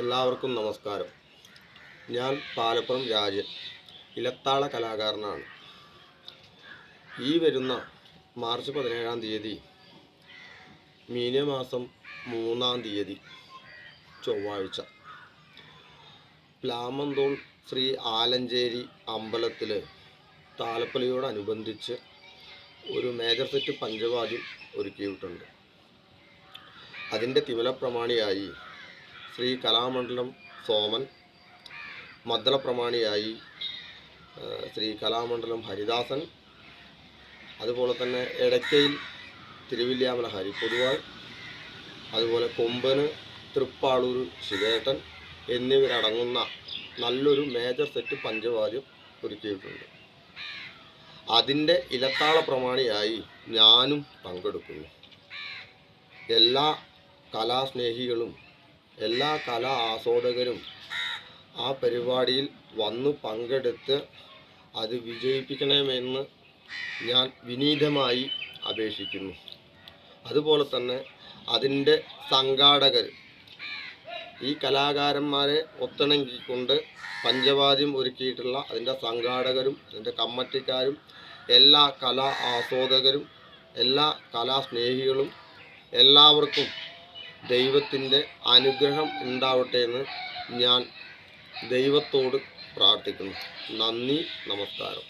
എല്ലാവർക്കും നമസ്കാരം. ഞാൻ പാലപ്പുറം രാജൻ, ഇലത്താള കലാകാരനാണ്. ഈ വരുന്ന മാർച്ച് 17-ാം തീയതി മീനമാസം 3-ാം തീയതി ചൊവ്വാഴ്ച പ്ലാമന്തോൾ ശ്രീ ആലഞ്ചേരി അമ്പലത്തിൽ താലപ്പൊലിയോടനുബന്ധിച്ച് ഒരു മേജർ സെറ്റ് പഞ്ചവാദ്യം ഒരുക്കിയിട്ടുണ്ട്. അതിൻ്റെ തിമിലപ്രമാണിയായി ശ്രീ കലാമണ്ഡലം സോമൻ, മദ്ദളപ്രമാണിയായി ശ്രീ കലാമണ്ഡലം ഹരിദാസൻ, അതുപോലെ തന്നെ എടക്കയിൽ തിരുവില്യാമല ഹരിപ്പൊതുവാൾ, അതുപോലെ കൊമ്പന് തൃപ്പാളൂർ ശിവേട്ടൻ എന്നിവരടങ്ങുന്ന നല്ലൊരു മേജർ സെറ്റ് പഞ്ചവാദ്യം ഒരുക്കിയിട്ടുണ്ട്. അതിൻ്റെ ഇലത്താള പ്രമാണിയായി ഞാനും പങ്കെടുക്കുന്നു. എല്ലാ കലാസ്നേഹികളും എല്ലാ കലാ ആസ്വാദകരും ആ പരിപാടിയിൽ വന്നു പങ്കെടുത്ത് അത് വിജയിപ്പിക്കണമെന്ന് ഞാൻ വിനീതമായി അപേക്ഷിക്കുന്നു. അതുപോലെ തന്നെ അതിൻ്റെ സംഘാടകർ, ഈ കലാകാരന്മാരെ ഒത്തിണങ്ങിക്കൊണ്ട് പഞ്ചവാദ്യം ഒരുക്കിയിട്ടുള്ള അതിൻ്റെ സംഘാടകരും അതിൻ്റെ കമ്മിറ്റിക്കാരും എല്ലാ കലാ ആസ്വാദകരും എല്ലാ കലാസ്നേഹികളും എല്ലാവർക്കും ദൈവത്തിൻ്റെ അനുഗ്രഹം ഉണ്ടാവട്ടെ എന്ന് ഞാൻ ദൈവത്തോട് പ്രാർത്ഥിക്കുന്നു. നന്ദി, നമസ്കാരം.